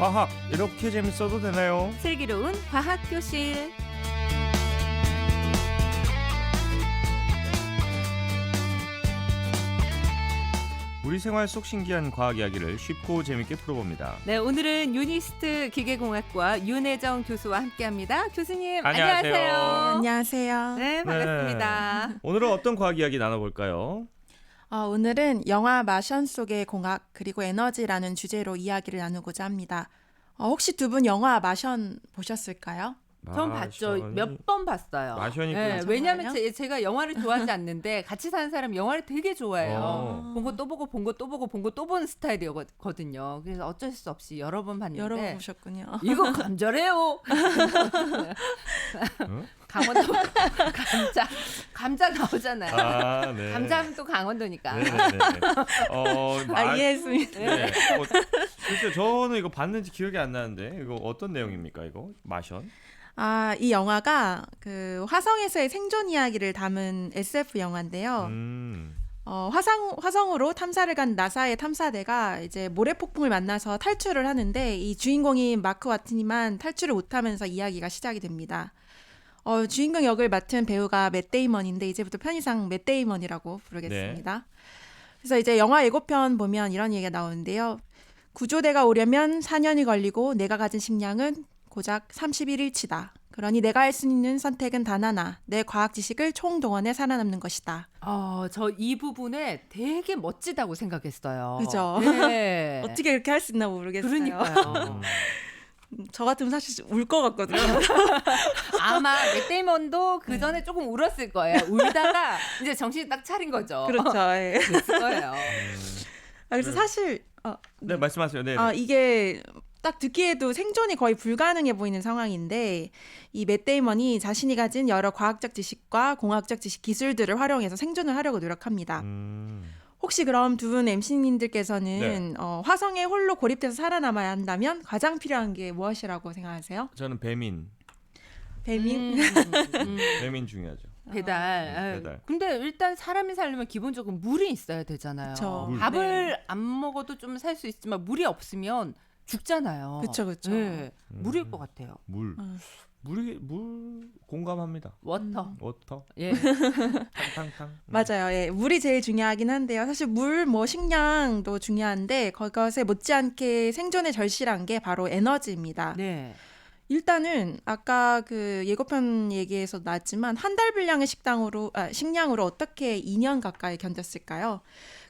과학 이렇게 재밌어도 되나요? 슬기로운 과학교실. 우리 생활 속 신기한 과학 이야기를 쉽고 재밌게 풀어봅니다. 네, 오늘은 유니스트 기계공학과 윤혜정 교수와 함께합니다. 교수님 안녕하세요. 안녕하세요. 네, 반갑습니다. 오늘은 어떤 과학 이야기 나눠볼까요? 오늘은 영화 마션 속의 공학 그리고 에너지라는 주제로 이야기를 나누고자 합니다. 혹시 두 분 영화 마션 보셨을까요? 전 봤죠. 몇 번 봤어요. 마션이 네, 정말요? 왜냐하면 제가 영화를 좋아하지 않는데 같이 사는 사람이 영화를 되게 좋아해요. 본 거 또 보고 본 거 또 보고 본 거 또 보는 스타일이거든요. 그래서 어쩔 수 없이 여러 번 봤는데 여러 번 보셨군요. 이거 감자래요. 응? 강원도 감자 나오잖아요. 아, 네. 감자하면 또 강원도니까. 네네네. 이해했습니다. 네. 글쎄 저는 이거 봤는지 기억이 안 나는데 이거 어떤 내용입니까 이거? 마션? 이 영화가 그 화성에서의 생존 이야기를 담은 SF 영화인데요. 화성으로 탐사를 간 나사의 탐사대가 이제 모래폭풍을 만나서 탈출을 하는데 이 주인공인 마크 와트니만 탈출을 못하면서 이야기가 시작이 됩니다. 주인공 역을 맡은 배우가 맷 데이먼인데 이제부터 편의상 맷 데이먼이라고 부르겠습니다. 그래서 이제 영화 예고편 보면 이런 얘기가 나오는데요. 구조대가 오려면 4년이 걸리고 내가 가진 식량은 고작 31일치다. 그러니 내가 할 수 있는 선택은 단 하나. 내 과학 지식을 총동원해 살아남는 것이다. 저 이 부분에 되게 멋지다고 생각했어요. 그죠? 네. 어떻게 이렇게 할 수 있나 모르겠어요. 그러니까요. 저 같으면 사실 울 것 같거든요. 아마 맷 데이먼도 그 전에 조금 울었을 거예요. 울다가 이제 정신이 딱 차린 거죠. 그렇죠. 예. 그랬을 거예요. 그래서 사실 네 말씀하세요. 네. 이게 딱 듣기에도 생존이 거의 불가능해 보이는 상황인데 이 맷 데이먼이 자신이 가진 여러 과학적 지식과 공학적 지식 기술들을 활용해서 생존을 하려고 노력합니다. 혹시 그럼 두 분 MC님들께서는 화성에 홀로 고립돼서 살아남아야 한다면 가장 필요한 게 무엇이라고 생각하세요? 저는 배민 배민 중요하죠. 배달. 배달. 근데 일단 사람이 살려면 기본적으로 물이 있어야 되잖아요. 그쵸. 밥을 안 먹어도 좀 살 수 있지만 물이 없으면 죽잖아요. 그쵸. 네. 물일 것 같아요. 물 공감합니다. 워터. 예. 탕탕탕. 맞아요. 예, 물이 제일 중요하긴 한데요. 사실 물, 식량도 중요한데 그것에 못지않게 생존에 절실한 게 바로 에너지입니다. 네. 일단은 아까 그 예고편 얘기에서 나왔지만 한 달 분량의 식량으로 어떻게 2년 가까이 견뎠을까요?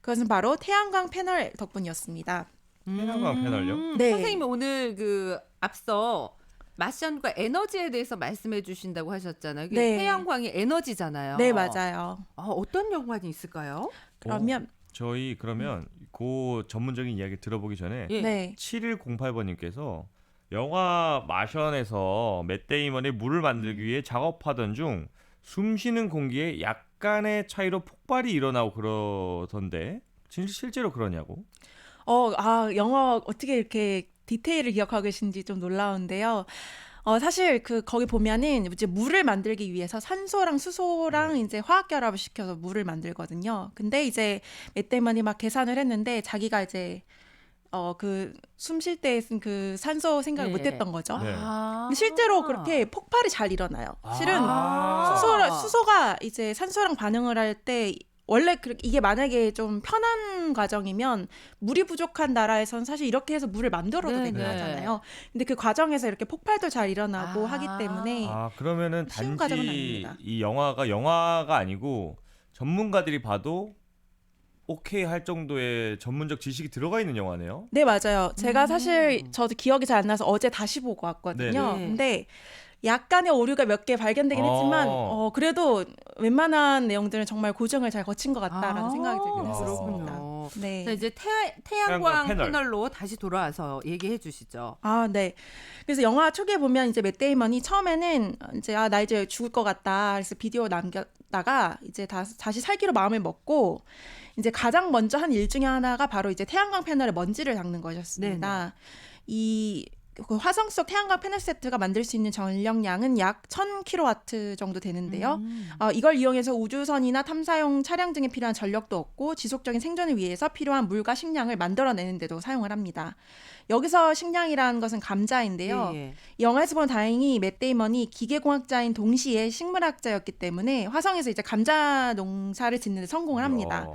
그것은 바로 태양광 패널 덕분이었습니다. 태양광 패널요? 네. 선생님이 오늘 그 앞서 마션과 에너지에 대해서 말씀해 주신다고 하셨잖아요. 이게 네. 태양광이 에너지잖아요. 네, 맞아요. 어떤 연관이 있을까요? 그러면 저희 그러면 그 전문적인 이야기 들어보기 전에 예. 네. 7108번님께서 영화 마션에서 맷 데이먼의 물을 만들기 위해 작업하던 중 숨쉬는 공기에 약간의 차이로 폭발이 일어나고 그러던데 실제로 그러냐고? 영어 어떻게 이렇게 디테일을 기억하고 계신지 좀 놀라운데요. 사실 거기 보면은 이제 물을 만들기 위해서 산소랑 수소랑 이제 화학 결합을 시켜서 물을 만들거든요. 근데 이제 맷 데이먼이 막 계산을 했는데 자기가 이제 숨 쉴 때 쓴 그 산소 생각을 네. 못했던 거죠. 네. 근데 실제로 그렇게 폭발이 잘 일어나요. 실은 아. 수소가 이제 산소랑 반응을 할 때 원래 이게 만약에 좀 편한 과정이면 물이 부족한 나라에선 사실 이렇게 해서 물을 만들어도 네, 되긴 네. 하잖아요. 근데 그 과정에서 이렇게 폭발도 잘 일어나고 하기 때문에 그러면은 쉬운 과정은 단지 아닙니다. 이 영화가 아니고 전문가들이 봐도 오케이 할 정도의 전문적 지식이 들어가 있는 영화네요. 네, 맞아요. 제가 사실 저도 기억이 잘 안 나서 어제 다시 보고 왔거든요. 네네. 근데 약간의 오류가 몇 개 발견되긴 했지만 그래도 웬만한 내용들은 정말 고정을 잘 거친 것 같다라는 생각이 들긴 했었습니다. 그렇군요. 네. 자, 이제 태양광 패널로 다시 돌아와서 얘기해 주시죠. 네. 그래서 영화 초기에 보면 이제 맷 데이먼이 처음에는 이제 나 이제 죽을 것 같다. 그래서 비디오 남겼다가 이제 다시 살기로 마음을 먹고 이제 가장 먼저 한 일 중에 하나가 바로 이제 태양광 패널에 먼지를 닦는 것이었습니다. 이 그 화성 속 태양광 패널 세트가 만들 수 있는 전력량은 약 1000kW 정도 되는데요. 이걸 이용해서 우주선이나 탐사용 차량 등에 필요한 전력도 얻고 지속적인 생존을 위해서 필요한 물과 식량을 만들어내는 데도 사용을 합니다. 여기서 식량이라는 것은 감자인데요. 예, 예. 영화에서 보면 다행히 맷 데이먼이 기계공학자인 동시에 식물학자였기 때문에 화성에서 이제 감자 농사를 짓는 데 성공을 합니다.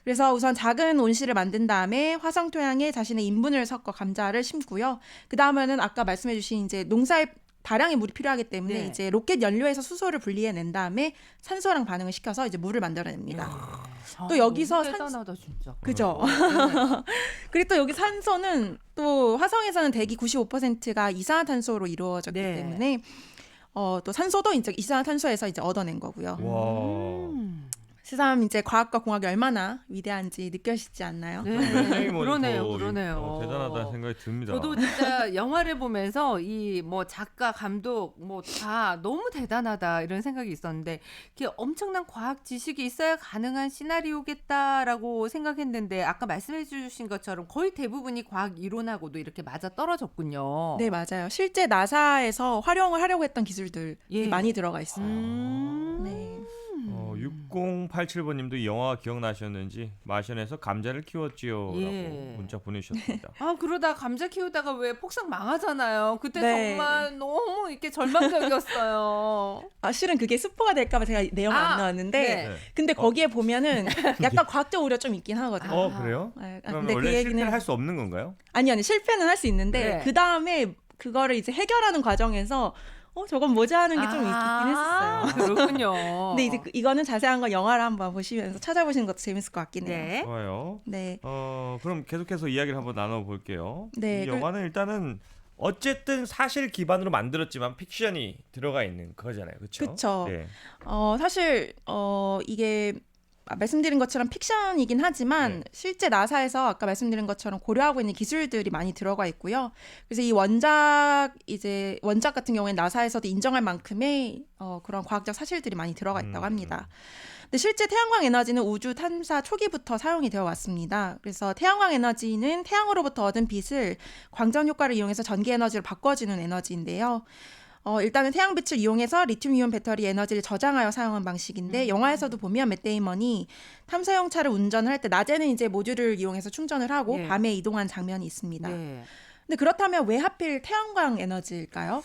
그래서 우선 작은 온실을 만든 다음에 화성 토양에 자신의 인분을 섞어 감자를 심고요. 그 다음에는 아까 말씀해주신 이제 농사에 다량의 물이 필요하기 때문에 네. 이제 로켓 연료에서 수소를 분리해낸 다음에 산소랑 반응을 시켜서 이제 물을 만들어냅니다. 또 여기서 너무 대단하다 진짜. 그죠? 그리고 또 여기 산소는 또 화성에서는 대기 95%가 이산화탄소로 이루어졌기 네. 때문에 또 산소도 이제 이산화탄소에서 이제 얻어낸 거고요. 와. 세상 이제 과학과 공학이 얼마나 위대한지 느껴지지 않나요? 네. 굉장히 뭐 그러네요, 더 그러네요. 대단하다는 생각이 듭니다. 저도 진짜 영화를 보면서 이 뭐 작가, 감독 뭐 다 너무 대단하다 이런 생각이 있었는데 이게 엄청난 과학 지식이 있어야 가능한 시나리오겠다라고 생각했는데 아까 말씀해 주신 것처럼 거의 대부분이 과학 이론하고도 이렇게 맞아 떨어졌군요. 네, 맞아요. 실제 나사에서 활용을 하려고 했던 기술들이 예. 많이 들어가 있어요. 네. 6087번님도 이 영화 기억나셨는지 마션에서 감자를 키웠지요라고 예. 문자 보내주셨습니다. 아 그러다 감자 키우다가 왜 폭삭 망하잖아요. 그때 네. 정말 너무 이렇게 절망적이었어요. 실은 그게 스포가 될까봐 제가 내용을 안 넣었는데 네. 근데 거기에 보면은 약간 과학적 우려 좀 있긴 하거든요. 그래요? 근데 그럼 그 원래 얘기는 실패를 할 수 없는 건가요? 아니 실패는 할 수 있는데 네. 그 다음에 그거를 이제 해결하는 과정에서 저건 뭐지 하는 게 좀 있긴 했었어요. 그렇군요. 근데 이제 이거는 자세한 건 영화를 한번 보시면서 찾아보시는 것도 재밌을 것 같긴 해요. 네. 좋아요. 네. 그럼 계속해서 이야기를 한번 나눠볼게요. 네, 이 영화는 일단은 어쨌든 사실 기반으로 만들었지만 픽션이 들어가 있는 거잖아요, 그렇죠? 그쵸. 네. 사실 이게 말씀드린 것처럼 픽션이긴 하지만 네. 실제 나사에서 아까 말씀드린 것처럼 고려하고 있는 기술들이 많이 들어가 있고요. 그래서 이 원작 같은 경우에는 나사에서도 인정할 만큼의 그런 과학적 사실들이 많이 들어가 있다고 합니다. 근데 실제 태양광 에너지는 우주 탐사 초기부터 사용이 되어 왔습니다. 그래서 태양광 에너지는 태양으로부터 얻은 빛을 광전 효과를 이용해서 전기 에너지로 바꿔주는 에너지인데요. 일단은 태양빛을 이용해서 리튬이온 배터리 에너지를 저장하여 사용한 방식인데 영화에서도 보면 맷 데이먼이 탐사용 차를 운전을 할 때 낮에는 이제 모듈을 이용해서 충전을 하고 예. 밤에 이동한 장면이 있습니다. 네. 근데 그렇다면 왜 하필 태양광 에너지일까요?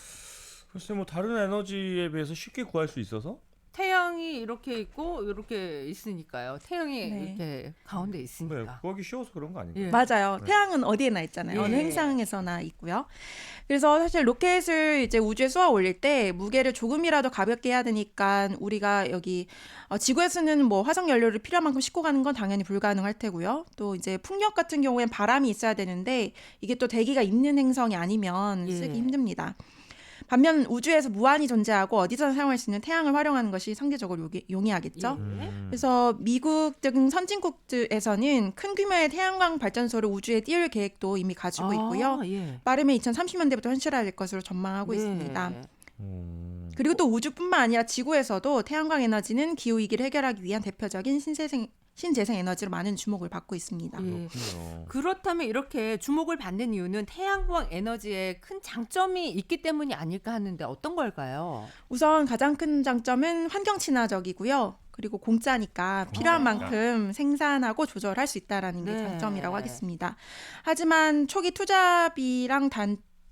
글쎄 뭐 다른 에너지에 비해서 쉽게 구할 수 있어서 태양이 이렇게 있고 이렇게 있으니까요. 태양이 네. 이렇게 가운데 네, 있으니까. 구하기 쉬워서 그런 거 아닌가요? 예. 맞아요. 네. 태양은 어디에나 있잖아요. 예. 어느 행성에서나 있고요. 그래서 사실 로켓을 이제 우주에 쏘아 올릴 때 무게를 조금이라도 가볍게 해야 되니까 우리가 여기 지구에서는 뭐 화석 연료를 필요한 만큼 싣고 가는 건 당연히 불가능할 테고요. 또 이제 풍력 같은 경우엔 바람이 있어야 되는데 이게 또 대기가 있는 행성이 아니면 예. 쓰기 힘듭니다. 반면 우주에서 무한히 존재하고 어디서나 사용할 수 있는 태양을 활용하는 것이 상대적으로 용이하겠죠. 예. 그래서 미국 등 선진국에서는 큰 규모의 태양광 발전소를 우주에 띄울 계획도 이미 가지고 있고요. 예. 빠르면 2030년대부터 현실화될 것으로 전망하고 네. 있습니다. 음, 그리고 또 우주뿐만 아니라 지구에서도 태양광 에너지는 기후 위기를 해결하기 위한 대표적인 신재생 에너지로 많은 주목을 받고 있습니다. 예. 그렇군요. 그렇다면 이렇게 주목을 받는 이유는 태양광 에너지에 큰 장점이 있기 때문이 아닐까 하는데 어떤 걸까요? 우선 가장 큰 장점은 환경 친화적이고요. 그리고 공짜니까 필요한 만큼 생산하고 조절할 수 있다라는 게 네. 장점이라고 하겠습니다. 하지만 초기 투자비랑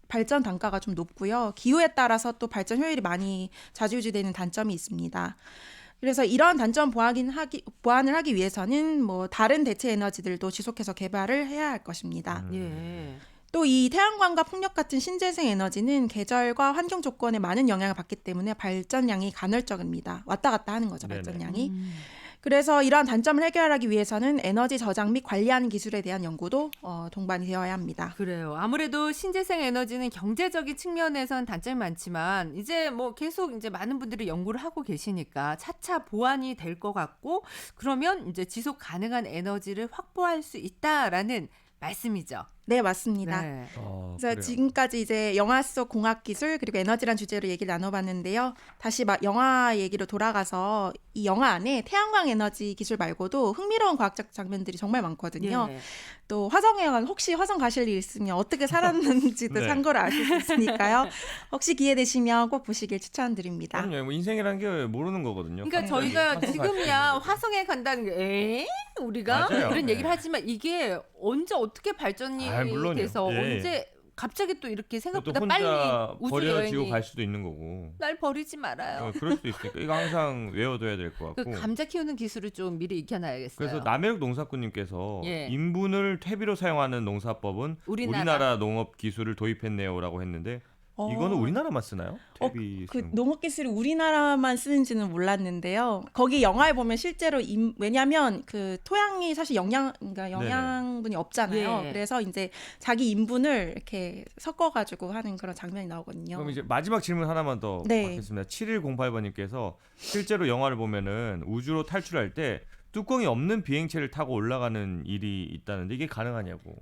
발전 단가가 좀 높고요. 기후에 따라서 또 발전 효율이 많이 좌지우지되는 단점이 있습니다. 그래서 이러한 단점 보완을 하기 위해서는 뭐 다른 대체 에너지들도 지속해서 개발을 해야 할 것입니다. 예. 또 이 태양광과 풍력 같은 신재생 에너지는 계절과 환경 조건에 많은 영향을 받기 때문에 발전량이 간헐적입니다. 왔다 갔다 하는 거죠, 네네. 발전량이. 그래서 이러한 단점을 해결하기 위해서는 에너지 저장 및 관리하는 기술에 대한 연구도 동반이 되어야 합니다. 그래요. 아무래도 신재생 에너지는 경제적인 측면에선 단점이 많지만 이제 뭐 계속 이제 많은 분들이 연구를 하고 계시니까 차차 보완이 될 것 같고 그러면 이제 지속 가능한 에너지를 확보할 수 있다라는 말씀이죠. 네, 맞습니다. 네. 그래서 그래요. 지금까지 이제 영화 속 공학 기술 그리고 에너지란 주제로 얘기를 나눠봤는데요. 다시 영화 얘기로 돌아가서 이 영화 안에 태양광 에너지 기술 말고도 흥미로운 과학적 장면들이 정말 많거든요. 예. 또 화성에 혹시 화성 가실 일 있으면 어떻게 살았는지도 네. 참고로 아실 수 있으니까요. 혹시 기회 되시면 꼭 보시길 추천드립니다. 그럼요. 뭐 인생이란 게 모르는 거거든요. 그러니까 갑자기 저희가 화성 지금이야 가시는 거죠. 화성에 간다는 게 우리가 맞아요. 이런 네. 얘기를 하지만 이게 언제 어떻게 발전이 물론이요. 돼서 예. 언제 갑자기 또 이렇게 그것도 생각보다 혼자 빨리 우주 버려지고 여행이 갈 수도 있는 거고. 날 버리지 말아요. 그럴 수도 있으니까 이거 항상 외워둬야 될 것 그 같고. 감자 키우는 기술을 좀 미리 익혀놔야겠어요. 그래서 남해육 농사꾼님께서 예. 인분을 퇴비로 사용하는 농사법은 우리나라 농업 기술을 도입했네요라고 했는데 이거는 우리나라만 쓰나요? 퇴비 그 쓰는 거? 농업 기술이 우리나라만 쓰는지는 몰랐는데요. 거기 영화에 보면 실제로 왜냐하면 그 토양이 사실 그러니까 영양분이 없잖아요. 예. 그래서 이제 자기 인분을 이렇게 섞어가지고 하는 그런 장면이 나오거든요. 그럼 이제 마지막 질문 하나만 더 네. 받겠습니다. 7108번님께서 실제로 영화를 보면은 우주로 탈출할 때 뚜껑이 없는 비행체를 타고 올라가는 일이 있다는데 이게 가능하냐고.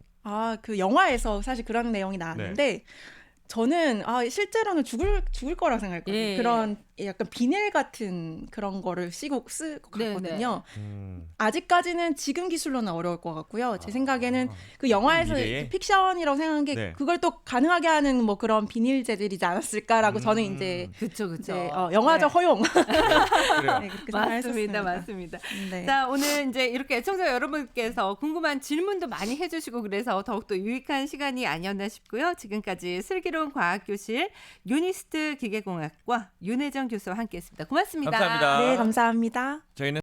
그 영화에서 사실 그런 내용이 나왔는데 저는 실제로는 죽을 거라 생각했거든요. 예. 그런 약간 비닐 같은 그런 거를 쓰고 네, 갔거든요. 음. 아직까지는 지금 기술로는 어려울 것 같고요. 제 생각에는 그 영화에서 미래에? 픽션이라고 생각한 게 네. 그걸 또 가능하게 하는 뭐 그런 비닐재질이지 않았을까라고 저는 이제 그쵸. 영화적 허용 그래요. 네, 그렇게 맞습니다, 생각했었습니다. 맞습니다. 네. 자, 오늘 이제 이렇게 애청자 여러분께서 궁금한 질문도 많이 해주시고 그래서 더욱더 유익한 시간이 아니었나 싶고요. 지금까지 슬기로운 과학교실 유니스트 기계공학과 윤혜정 교수와 함께했습니다. 고맙습니다. 감사합니다. 네, 감사합니다. 저희는